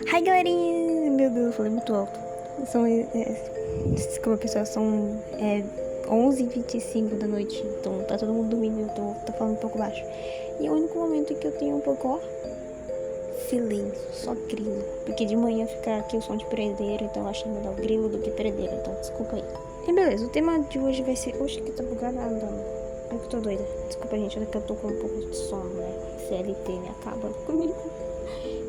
Hi, galerinha! Meu Deus, eu falei muito alto. São, desculpa, pessoal, são 11h25 da noite, então tá todo mundo dormindo, então tô falando um pouco baixo. E é o único momento em que eu tenho um pouco, silêncio, só grilo. Porque de manhã fica aqui o som de peredeira, então eu achei melhor grilo do que peredeira, então desculpa aí. E beleza, o tema de hoje vai ser... Oxe, que tá bugado, andando. Eu que tô doida. Desculpa, gente, que eu tô com um pouco de sono, né? CLT me acaba comigo.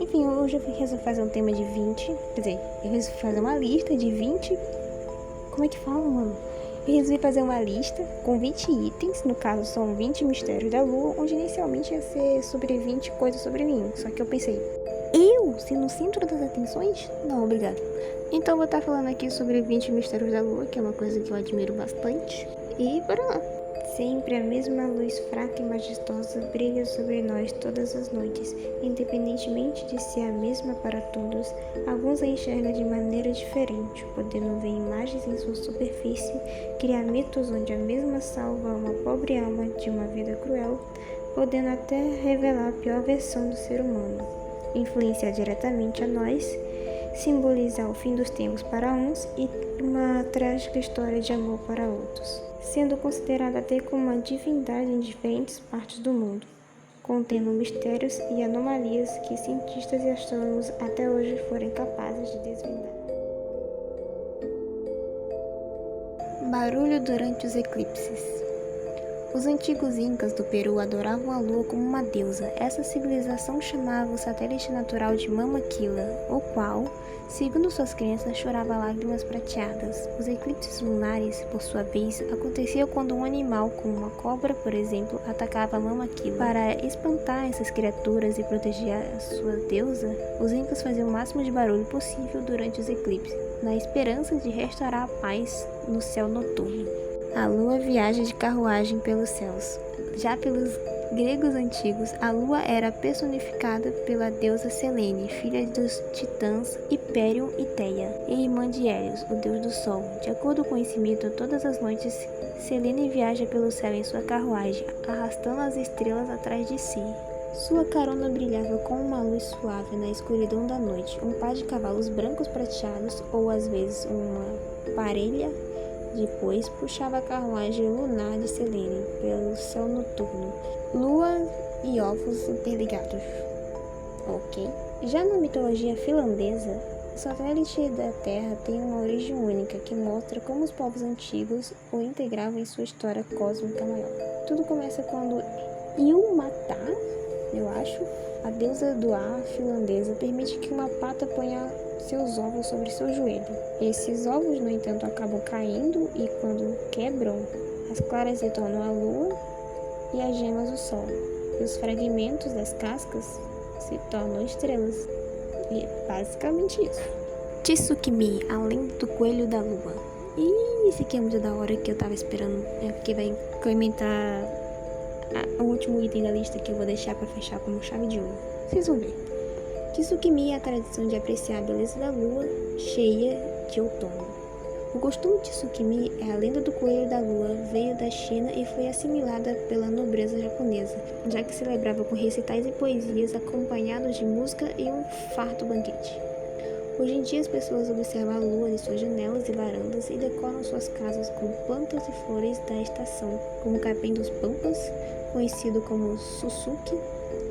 Enfim, hoje eu resolvi fazer um tema de 20. Quer dizer, eu resolvi fazer uma lista de 20. Como é que fala, mano? Eu resolvi fazer uma lista com 20 itens. No caso, são 20 mistérios da lua. Onde inicialmente ia ser sobre 20 coisas sobre mim. Só que eu pensei, eu ser no centro das atenções? Não, obrigado. Então eu vou estar falando aqui sobre 20 mistérios da lua, que é uma coisa que eu admiro bastante. E bora lá. Sempre a mesma luz fraca e majestosa brilha sobre nós todas as noites, independentemente de ser a mesma para todos. Alguns a enxergam de maneira diferente, podendo ver imagens em sua superfície, criar mitos onde a mesma salva uma pobre alma de uma vida cruel, podendo até revelar a pior versão do ser humano, influenciar diretamente a nós, simbolizar o fim dos tempos para uns e uma trágica história de amor para outros, sendo considerada até como uma divindade em diferentes partes do mundo, contendo mistérios e anomalias que cientistas e astrônomos até hoje foram incapazes de desvendar. Barulho durante os eclipses. Os antigos incas do Peru adoravam a lua como uma deusa. Essa civilização chamava o satélite natural de Mamaquila, o qual, segundo suas crenças, chorava lágrimas prateadas. Os eclipses lunares, por sua vez, aconteciam quando um animal, como uma cobra, por exemplo, atacava a Mamaquila. Para espantar essas criaturas e proteger a sua deusa, os incas faziam o máximo de barulho possível durante os eclipses, na esperança de restaurar a paz no céu noturno. A lua viaja de carruagem pelos céus. Já pelos gregos antigos, a lua era personificada pela deusa Selene, filha dos titãs Hipérion e Teia, e irmã de Hélios, o deus do sol. De acordo com esse mito, todas as noites, Selene viaja pelo céu em sua carruagem, arrastando as estrelas atrás de si. Sua carona brilhava com uma luz suave na escuridão da noite, um par de cavalos brancos prateados, ou às vezes uma parelha. Depois puxava a carruagem lunar de Selene pelo céu noturno, lua e ovos interligados. Ok. Já na mitologia finlandesa, o satélite da Terra tem uma origem única que mostra como os povos antigos o integravam em sua história cósmica maior. Tudo começa quando Ilmatar, eu acho, a deusa do ar finlandesa, permite que uma pata ponha seus ovos sobre seu joelho. Esses ovos, no entanto, acabam caindo e, quando quebram, as claras retornam à lua e as gemas o sol. E os fragmentos das cascas se tornam estrelas. E é basicamente isso. Tsukimi, a lenda do coelho da lua. E esse aqui é muito da hora que eu tava esperando, porque vai incrementar o último item da lista que eu vou deixar para fechar como chave de ouro. Vocês vão ver. Tsukimi é a tradição de apreciar a beleza da lua cheia de outono. O costume de Tsukimi é a lenda do coelho da lua, veio da China e foi assimilada pela nobreza japonesa, já que celebrava com recitais e poesias acompanhados de música e um farto banquete. Hoje em dia as pessoas observam a lua de suas janelas e varandas e decoram suas casas com plantas e flores da estação, como o capim dos pampas, conhecido como suzuki.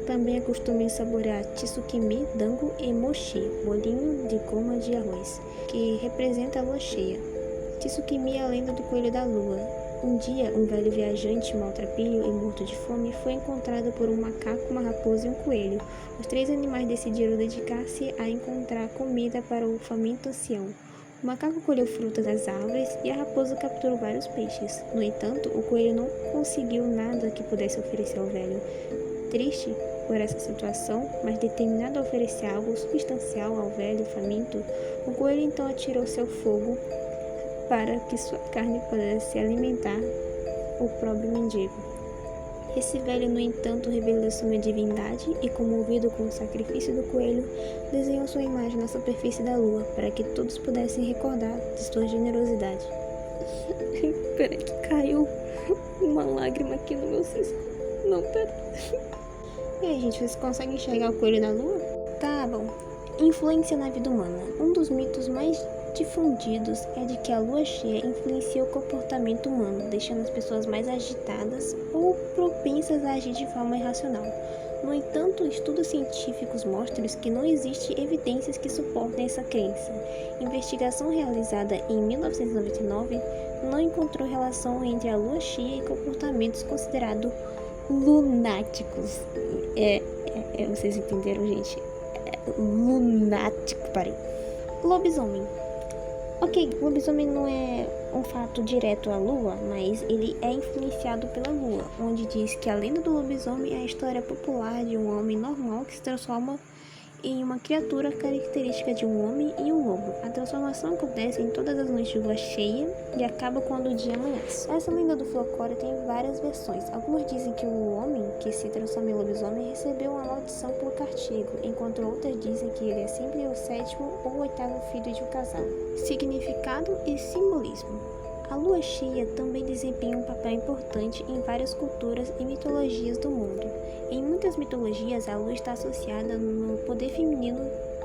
Também é costume saborear tsukimi, dango e mochi, bolinho de goma de arroz, que representa a lua cheia. Tsukimi é a lenda do coelho da lua. Um dia, um velho viajante maltrapilho e morto de fome foi encontrado por um macaco, uma raposa e um coelho. Os três animais decidiram dedicar-se a encontrar comida para o faminto ancião. O macaco colheu frutas das árvores e a raposa capturou vários peixes. No entanto, o coelho não conseguiu nada que pudesse oferecer ao velho. Triste por essa situação, mas determinado a oferecer algo substancial ao velho faminto, o coelho então atirou seu fogo para que sua carne pudesse alimentar o próprio mendigo. Esse velho, no entanto, revelou sua divindade e, comovido com o sacrifício do coelho, desenhou sua imagem na superfície da lua para que todos pudessem recordar de sua generosidade. Peraí que caiu uma lágrima aqui no meu siso. Não, pera. E aí, gente, vocês conseguem enxergar o coelho na lua? Tá bom. Influência na vida humana. Um dos mitos mais difundidos é de que a lua cheia influencia o comportamento humano, deixando as pessoas mais agitadas ou propensas a agir de forma irracional. No entanto, estudos científicos mostram que não existem evidências que suportem essa crença. Investigação realizada em 1999 não encontrou relação entre a lua cheia e comportamentos considerados lunáticos. Vocês entenderam, gente? Lunático, parei. Lobisomem. Ok, lobisomem não é um fato direto à lua, mas ele é influenciado pela lua, onde diz que a lenda do lobisomem é a história popular de um homem normal que se transforma em uma criatura característica de um homem e um lobo. A transformação acontece em todas as noites de lua cheia e acaba quando o dia amanhece. Essa lenda do folclore tem várias versões. Alguns dizem que o homem que se transforma em lobisomem recebeu uma maldição pelo castigo, enquanto outras dizem que ele é sempre o sétimo ou oitavo filho de um casal. Significado e simbolismo. A lua cheia também desempenha um papel importante em várias culturas e mitologias do mundo. Em muitas mitologias, a lua está associada no poder feminino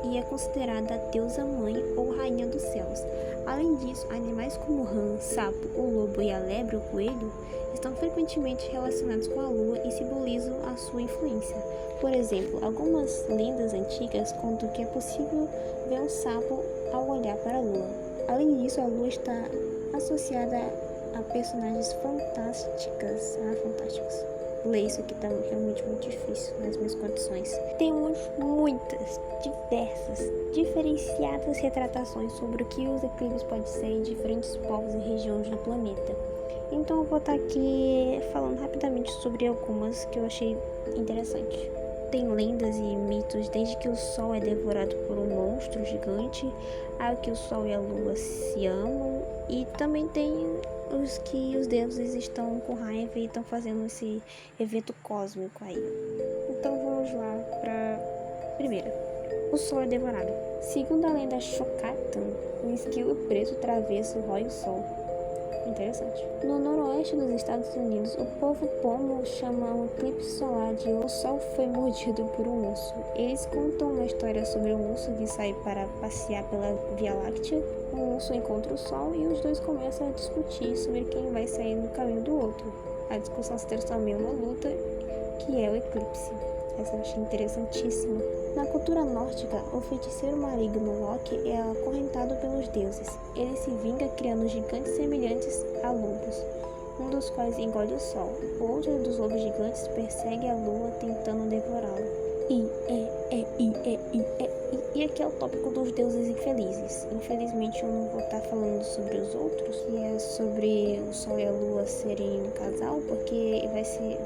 e é considerada a deusa mãe ou rainha dos céus. Além disso, animais como o rã, sapo, o lobo e a lebre ou coelho estão frequentemente relacionados com a lua e simbolizam a sua influência. Por exemplo, algumas lendas antigas contam que é possível ver um sapo ao olhar para a lua. Além disso, a lua está associada a personagens fantásticos. Ler isso aqui tá realmente muito difícil nas minhas condições. Temos muitas, diversas, diferenciadas retratações sobre o que os eclipses podem ser em diferentes povos e regiões do planeta. Então eu vou estar aqui falando rapidamente sobre algumas que eu achei interessantes. Tem lendas e mitos desde que o Sol é devorado por um monstro gigante, ao que o Sol e a Lua se amam, e também tem os que os deuses estão com raiva e estão fazendo esse evento cósmico aí. Então vamos lá para primeira. O Sol é devorado. Segundo a lenda Chocatan, um esquilo preto travesso rói o Sol. Interessante. No noroeste dos Estados Unidos, o povo pomo chama o eclipse solar de O Sol Foi Mordido por um Urso. Eles contam uma história sobre um urso que sai para passear pela Via Láctea. Um urso encontra o Sol e os dois começam a discutir sobre quem vai sair no caminho do outro. A discussão se transforma em uma luta, que é o eclipse. Essa eu achei interessantíssima. Na cultura nórdica, o feiticeiro maligno Loki é acorrentado pelos deuses. Ele se vinga criando gigantes semelhantes a lobos, um dos quais engole o sol. O outro dos lobos gigantes persegue a lua tentando devorá-la. E aqui é o tópico dos deuses infelizes. Infelizmente eu não vou estar falando sobre os outros, que é sobre o sol e a lua serem um casal, porque vai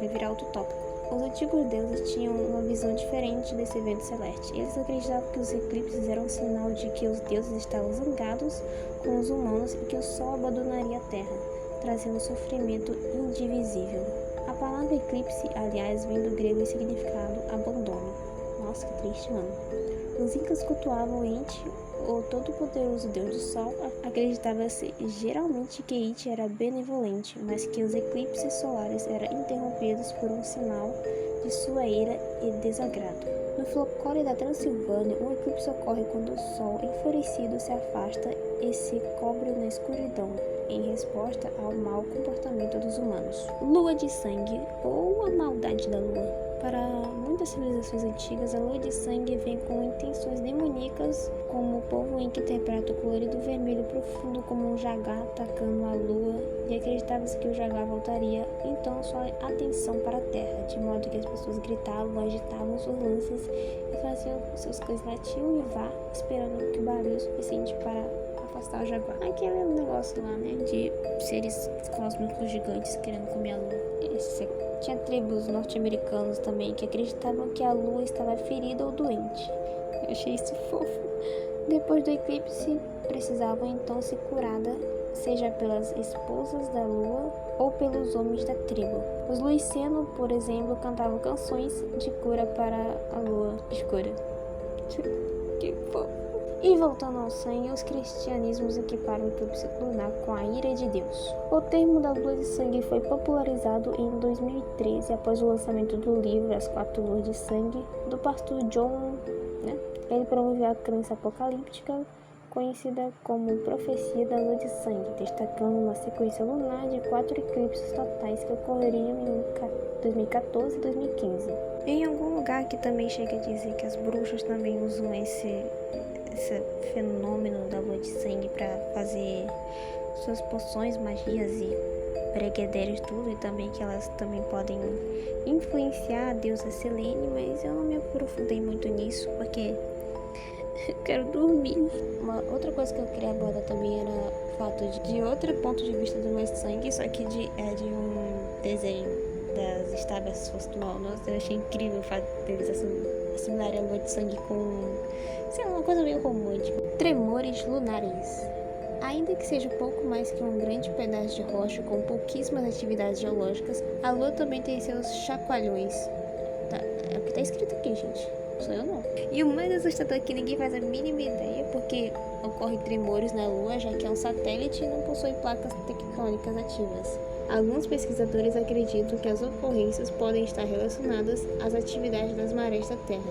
virar outro tópico. Os antigos deuses tinham uma visão diferente desse evento celeste. Eles acreditavam que os eclipses eram um sinal de que os deuses estavam zangados com os humanos e que o sol abandonaria a terra, trazendo sofrimento indivisível. A palavra eclipse, aliás, vem do grego e significado abandono. Nossa, que triste, mano. Os incas cultuavam Iti, o todo-poderoso deus do sol. Acreditava-se geralmente que Iti era benevolente, mas que os eclipses solares eram interrompidos por um sinal de sua ira e desagrado. No folclore da Transilvânia, um eclipse ocorre quando o sol, enfurecido, se afasta e se cobre na escuridão, em resposta ao mau comportamento dos humanos. Lua de sangue, ou a maldade da lua. Para muitas civilizações antigas, a lua de sangue vem com intenções demoníacas, como o povo inca interpreta o colorido vermelho profundo como um jaguar atacando a lua, e acreditava-se que o jaguar voltaria então sua atenção para a terra, de modo que as pessoas gritavam, agitavam suas lanças e faziam seus cães latiam e vá, esperando que o barulho suficiente para afastar o jaguar. Aquele negócio lá, né, de seres cósmicos gigantes querendo comer a lua. Tinha tribos norte-americanos também que acreditavam que a lua estava ferida ou doente. Eu achei isso fofo. Depois do eclipse, precisavam então ser curada, seja pelas esposas da lua ou pelos homens da tribo. Os Luiseno, por exemplo, cantavam canções de cura para a lua escura. Que fofo. E voltando ao sangue, os cristianismos equiparam o eclipse lunar com a ira de Deus. O termo da lua de sangue foi popularizado em 2013 após o lançamento do livro As Quatro Luas de Sangue, do pastor John Ele promoveu a crença apocalíptica conhecida como profecia da lua de sangue, destacando uma sequência lunar de 4 eclipses totais que ocorreriam em 2014 e 2015. Em algum lugar que também chega a dizer que as bruxas também usam esse fenômeno da lua de sangue para fazer suas poções, magias e breguedeiros tudo, e também que elas também podem influenciar a deusa Selene, mas eu não me aprofundei muito nisso porque eu quero dormir. Uma outra coisa que eu queria abordar também era o fato de outro ponto de vista do mais sangue, só que de um desenho das Estábuas Forças do Mal. Nossa, eu achei incrível o fato deles assimilarem a lua de sangue com, sei lá, uma coisa meio romântica. Tremores lunares. Ainda que seja pouco mais que um grande pedaço de rocha com pouquíssimas atividades geológicas, a Lua também tem seus chacoalhões. Tá, é o que tá escrito aqui, gente. Sou eu não. E o mais assustador é que ninguém faz a mínima ideia porque ocorrem tremores na Lua, já que é um satélite e não possui placas tectônicas ativas. Alguns pesquisadores acreditam que as ocorrências podem estar relacionadas às atividades das marés da Terra,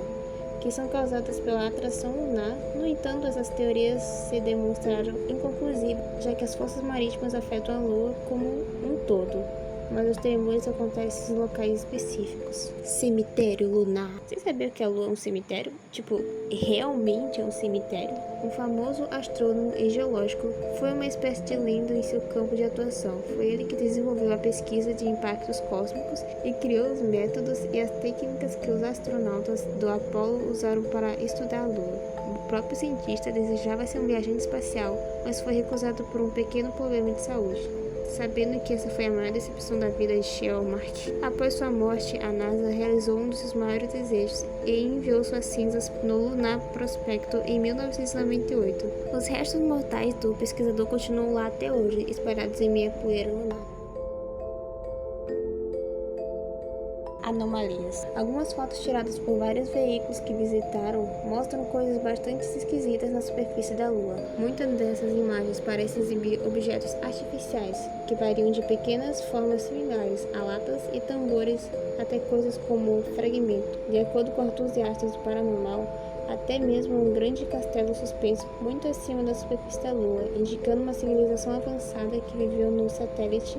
que são causadas pela atração lunar. No entanto, essas teorias se demonstraram inconclusivas, já que as forças marítimas afetam a Lua como um todo, mas os tremores acontecem em locais específicos. Cemitério lunar. Você sabia que a Lua é um cemitério? Tipo, realmente é um cemitério? Um famoso astrônomo e geológico foi uma espécie de lenda em seu campo de atuação. Foi ele que desenvolveu a pesquisa de impactos cósmicos e criou os métodos e as técnicas que os astronautas do Apollo usaram para estudar a Lua. O próprio cientista desejava ser um viajante espacial, mas foi recusado por um pequeno problema de saúde. Sabendo que essa foi a maior decepção da vida de Shellmark, após sua morte, a NASA realizou um dos seus maiores desejos e enviou suas cinzas no Lunar Prospector em 1998. Os restos mortais do pesquisador continuam lá até hoje, espalhados em meio à poeira lunar. Anomalias. Algumas fotos tiradas por vários veículos que visitaram mostram coisas bastante esquisitas na superfície da Lua. Muitas dessas imagens parecem exibir objetos artificiais, que variam de pequenas formas similares a latas e tambores até coisas como fragmento. De acordo com entusiastas do paranormal, até mesmo um grande castelo suspenso muito acima da superfície da Lua, indicando uma civilização avançada que viveu no satélite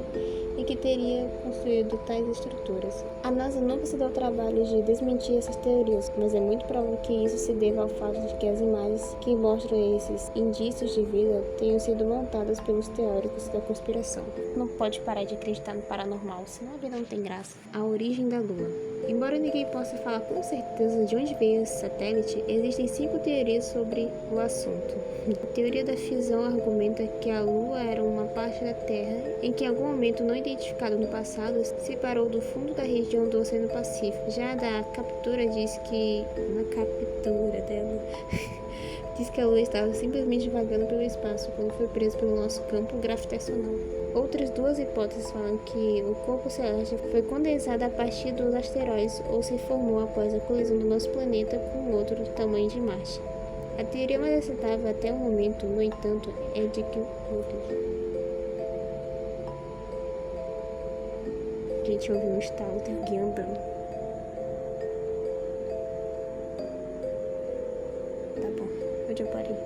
e que teria construído tais estruturas. A NASA nunca se deu ao trabalho de desmentir essas teorias, mas é muito provável que isso se deva ao fato de que as imagens que mostram esses indícios de vida tenham sido montadas pelos teóricos da conspiração. Não pode parar de acreditar no paranormal, senão a vida não tem graça. A origem da Lua. Embora ninguém possa falar com certeza de onde veio esse satélite, existem 5 teorias sobre o assunto. A teoria da fissão argumenta que a Lua era uma parte da Terra em que, em algum momento não identificado no passado, se separou do fundo da região do Oceano Pacífico. Já a da captura diz que... Uma captura dela... diz que a Lua estava simplesmente vagando pelo espaço quando foi presa pelo nosso campo gravitacional. Outras 2 hipóteses falam que o corpo celeste foi condensado a partir dos asteroides ou se formou após a colisão do nosso planeta com outro do tamanho de Marte. A teoria mais aceitável até o momento, no entanto, é de que a gente ouviu um estalo, tem alguém andando. Tá bom, onde eu parei?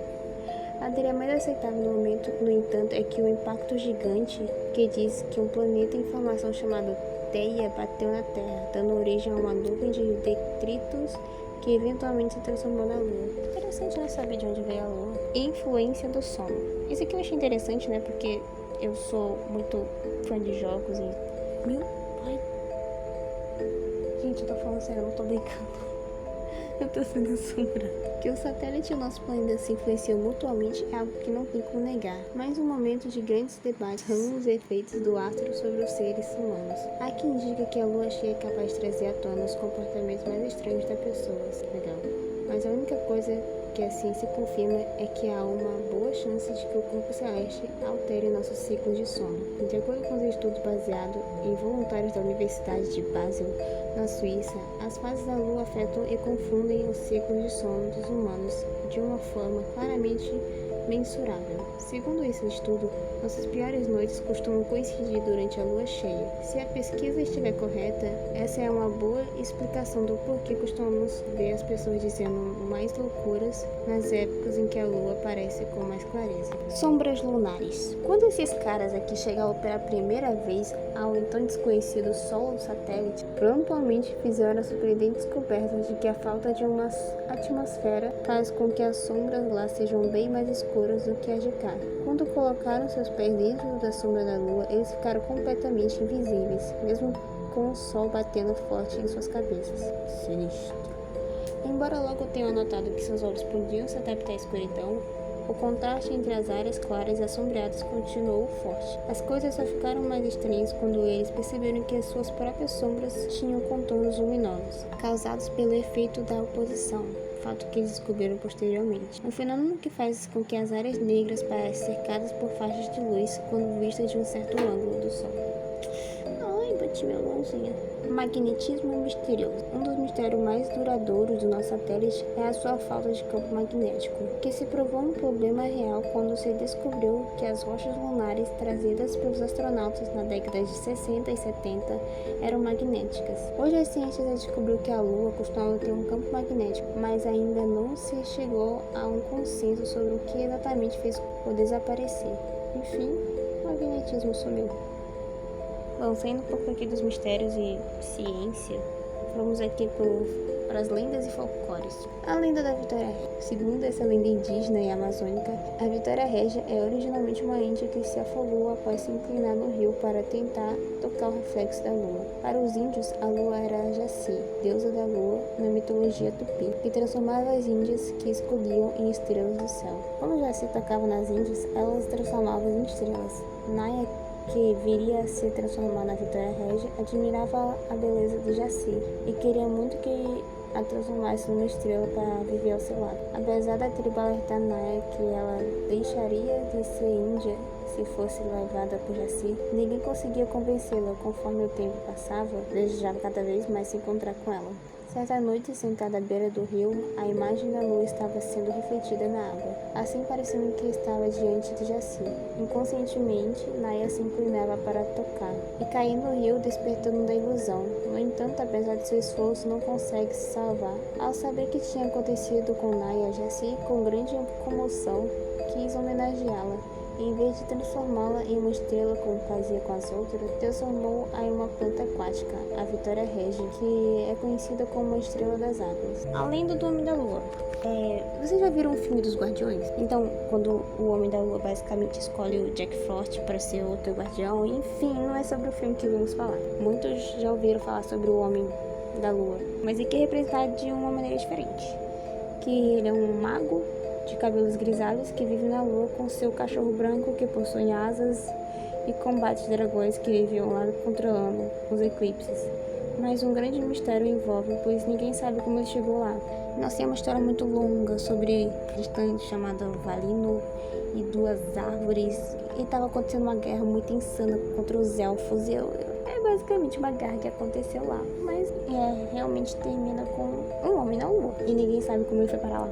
A teoria mais aceitável no momento, no entanto, é que o impacto gigante que diz que um planeta em formação chamado Theia bateu na Terra, dando origem a uma nuvem de detritos que eventualmente se transformou na Lua. Interessante, né, saber de onde veio a Lua. Influência do sono. Isso aqui eu achei interessante, né, porque eu sou muito fã de jogos e... Meu pai... Gente, eu tô falando sério, eu não tô brincando. Eu tô sendo assombrada. Que o satélite e o nosso planeta se influenciam mutuamente é algo que não tem como negar. Mais um momento de grandes debates sobre os efeitos do astro sobre os seres humanos. Há quem diga que a lua cheia é capaz de trazer à tona os comportamentos mais estranhos das pessoas. Legal. Mas a única coisa que a ciência confirma é que há uma boa chance de que o corpo celeste altere nossos ciclos de sono. De acordo com os estudos baseados em voluntários da Universidade de Basel, na Suíça, as fases da Lua afetam e confundem os ciclos de sono dos humanos de uma forma claramente mensurável. Segundo esse estudo, nossas piores noites costumam coincidir durante a lua cheia. Se a pesquisa estiver correta, essa é uma boa explicação do porquê costumamos ver as pessoas dizendo mais loucuras nas épocas em que a lua aparece com mais clareza. Sombras lunares. Quando esses caras aqui chegaram pela primeira vez ao então desconhecido Sol ou satélite, prontamente fizeram a surpreendente descoberta de que a falta de uma atmosfera faz com que as sombras lá sejam bem mais escuras do que as de cá. Quando colocaram seus pés dentro da sombra da lua, eles ficaram completamente invisíveis, mesmo com o sol batendo forte em suas cabeças. Sinistro. Embora logo tenham notado que seus olhos podiam se adaptar à escuridão, o contraste entre as áreas claras e assombreadas continuou forte. As coisas só ficaram mais estranhas quando eles perceberam que as suas próprias sombras tinham contornos luminosos, causados pelo efeito da oposição, fato que eles descobriram posteriormente. Um fenômeno que faz com que as áreas negras pareçam cercadas por faixas de luz quando vistas de um certo ângulo do Sol. Ai, bati minha mãozinha. Magnetismo misterioso. Um dos mistérios mais duradouros do nosso satélite é a sua falta de campo magnético, que se provou um problema real quando se descobriu que as rochas lunares trazidas pelos astronautas na década de 60 e 70 eram magnéticas. Hoje a ciência já descobriu que a Lua costumava ter um campo magnético, mas ainda não se chegou a um consenso sobre o que exatamente fez o desaparecer. Enfim, o magnetismo sumiu. Bom, saindo um pouco aqui dos mistérios e ciência, vamos aqui para as lendas e folclores. A lenda da Vitória Régia. Segundo essa lenda indígena e amazônica, a Vitória Régia é originalmente uma índia que se afogou após se inclinar no rio para tentar tocar o reflexo da lua. Para os índios, a lua era a Jaci, deusa da lua na mitologia tupi, que transformava as índias que escolhiam em estrelas do céu. Quando Jaci tocava nas índias, elas transformavam em estrelas. Naya, que viria a se transformar na Vitória Régia, admirava a beleza de Jaci e queria muito que a transformasse numa estrela para viver ao seu lado. Apesar da tribo alertar Naya que ela deixaria de ser índia se fosse levada por Jaci, ninguém conseguia convencê-la. Conforme o tempo passava, desejava cada vez mais se encontrar com ela. Certa noite, sentada à beira do rio, a imagem da lua estava sendo refletida na água, assim parecendo que estava diante de Jaci. Inconscientemente, Naya se inclinava para tocar e caiu no rio, despertando da ilusão. No entanto, apesar de seu esforço, não consegue se salvar. Ao saber que tinha acontecido com Naya, Jaci, com grande comoção, quis homenageá-la. Em vez de transformá-la em uma estrela como fazia com as outras, transformou-a em uma planta aquática, a Vitória Régia, que é conhecida como uma estrela das águas. Além do Homem da Lua. Vocês já viram o filme dos Guardiões? Então, quando o Homem da Lua basicamente escolhe o Jack Frost para ser outro guardião, enfim, não é sobre o filme que vamos falar. Muitos já ouviram falar sobre o Homem da Lua, mas aqui é representado de uma maneira diferente. Que ele é um mago de cabelos grisalhos que vive na lua com seu cachorro branco que possui asas e combate dragões que viviam lá controlando os eclipses. Mas um grande mistério envolve, pois ninguém sabe como ele chegou lá. Nós temos uma história muito longa sobre um distante chamado Valinor e duas árvores. E estava acontecendo uma guerra muito insana contra os elfos. E é basicamente uma guerra que aconteceu lá. Mas realmente termina com um homem na lua. E ninguém sabe como ele foi para lá.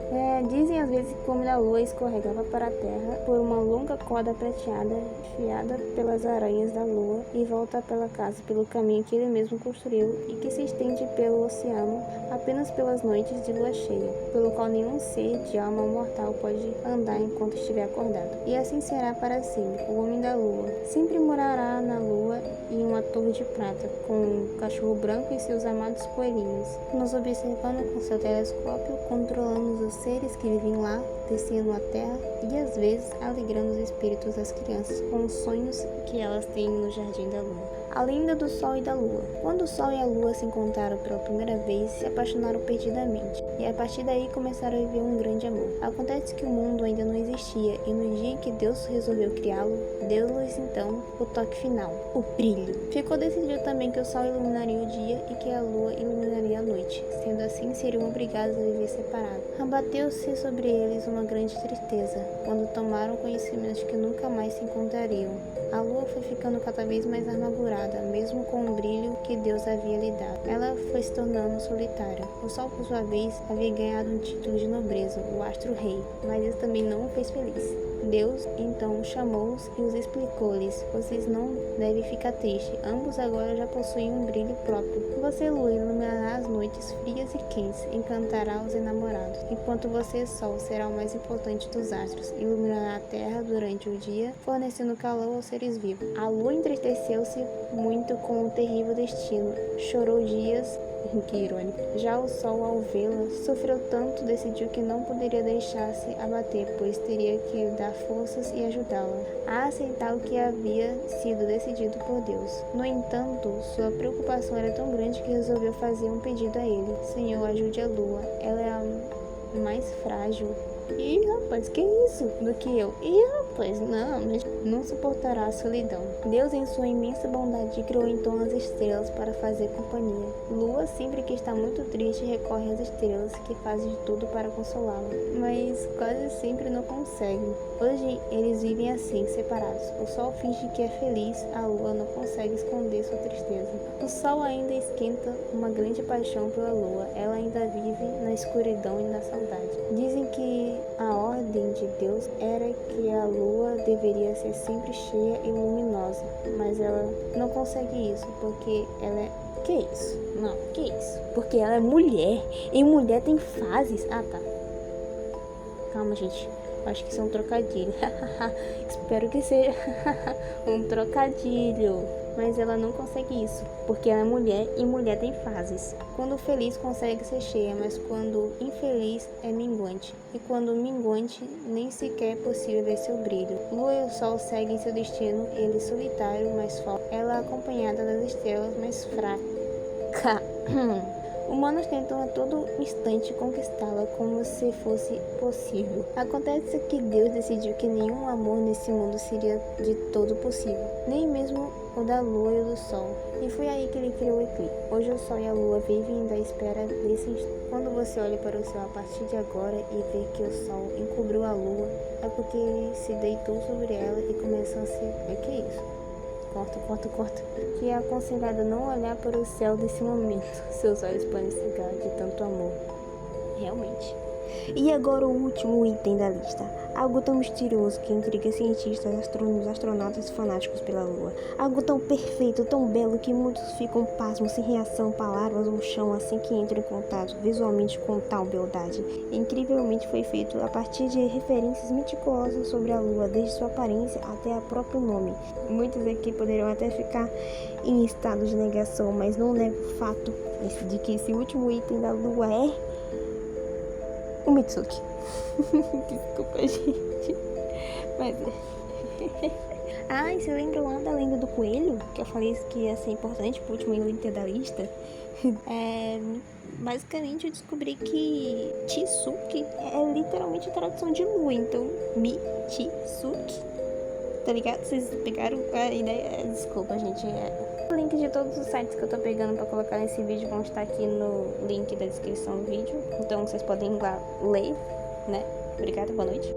Dizem às vezes que o homem da lua escorregava para a terra por uma longa corda prateada, enfiada pelas aranhas da lua, e volta pela casa pelo caminho que ele mesmo construiu e que se estende pelo oceano apenas pelas noites de lua cheia, pelo qual nenhum ser de alma mortal pode andar enquanto estiver acordado. E assim será para sempre. O homem da lua sempre morará na lua em uma torre de prata, com um cachorro branco e seus amados coelhinhos, nos observando com seu telescópio, controlando os seres que vivem lá, descendo a terra e às vezes alegrando os espíritos das crianças com os sonhos que elas têm no jardim da lua. A lenda do Sol e da Lua. Quando o Sol e a Lua se encontraram pela primeira vez, se apaixonaram perdidamente, e a partir daí começaram a viver um grande amor. Acontece que o mundo ainda não existia, e no dia em que Deus resolveu criá-lo, deu-lhes então o toque final, o brilho. Ficou decidido também que o Sol iluminaria o dia e que a Lua iluminaria a noite, sendo assim seriam obrigados a viver separados. Abateu-se sobre eles uma grande tristeza, quando tomaram conhecimento de que nunca mais se encontrariam. A Lua foi ficando cada vez mais amargurada, namorada, mesmo com o brilho que Deus havia lhe dado. Ela foi se tornando solitária. O Sol, por sua vez, havia ganhado um título de nobreza, o astro-rei, mas isso também não o fez feliz. Deus então chamou-os e os explicou-lhes: vocês não devem ficar tristes, ambos agora já possuem um brilho próprio. Você, lua, iluminará as noites frias e quentes, encantará os enamorados, enquanto você, sol, será o mais importante dos astros, iluminará a terra durante o dia, fornecendo calor aos seres vivos. A lua entristeceu-se muito com o terrível destino, chorou dias. Que irônico. Já o sol, ao vê-la, sofreu tanto, decidiu que não poderia deixar-se abater, pois teria que dar forças e ajudá-la a aceitar o que havia sido decidido por Deus. No entanto, sua preocupação era tão grande que resolveu fazer um pedido a ele: Senhor, ajude a lua, ela é a mais frágil. Ih, rapaz, que isso? Do que eu? Ih, rapaz, não suportará a solidão. Deus, em sua imensa bondade, criou então as estrelas para fazer companhia. Lua, sempre que está muito triste, recorre às estrelas, que fazem de tudo para consolá-la, mas quase sempre não conseguem. Hoje, eles vivem assim, separados. O sol finge que é feliz, a lua não consegue esconder sua tristeza. O sol ainda esquenta uma grande paixão pela lua, ela ainda vive na escuridão e na saudade. Dizem que a ordem de Deus era que a lua deveria ser sempre cheia e luminosa, mas ela não consegue isso, porque ela é... Que isso? Não, que isso? Porque ela é mulher, e mulher tem fases. Ah, tá. Calma, gente. Acho que isso é um trocadilho. Espero que seja um trocadilho. Mas ela não consegue isso, porque ela é mulher e mulher tem fases. Quando feliz consegue ser cheia, mas quando infeliz é minguante. E quando minguante, nem sequer é possível ver seu brilho. Lua e o sol seguem seu destino, ele solitário, mais forte. Ela acompanhada das estrelas, mais fraca. Humanos tentam a todo instante conquistá-la como se fosse possível. Acontece que Deus decidiu que nenhum amor nesse mundo seria de todo possível, nem mesmo o da lua e o do sol. E foi aí que ele criou o eclipse. Hoje o sol e a lua vivem da espera desse instante. Quando você olha para o céu a partir de agora e vê que o sol encobriu a lua, é porque ele se deitou sobre ela e começou a se... Que é isso? Corta. Que é aconselhado não olhar para o céu nesse momento. Seus olhos podem cegar de tanto amor. Realmente. E agora o último item da lista. Algo tão misterioso que intriga cientistas, astrônomos, astronautas e fanáticos pela Lua. Algo tão perfeito, tão belo que muitos ficam pasmos, sem reação, palavras ou chão assim que entram em contato visualmente com tal beldade. Incrivelmente foi feito a partir de referências meticulosas sobre a Lua, desde sua aparência até o próprio nome. Muitos aqui poderiam até ficar em estado de negação, mas não nega o fato de que esse último item da Lua é o Mitsuki. Desculpa, gente. Mas... e você lembra lá da lenda do coelho? Que eu falei que ia ser importante pro último item da lista? Basicamente eu descobri que Chisuki é literalmente a tradução de lua. Então, Michisuki. Tá ligado? Vocês pegaram a ideia? Desculpa, gente. O link de todos os sites que eu tô pegando pra colocar nesse vídeo vão estar aqui no link da descrição do vídeo. Então vocês podem ir lá ler, né? Obrigada, boa noite.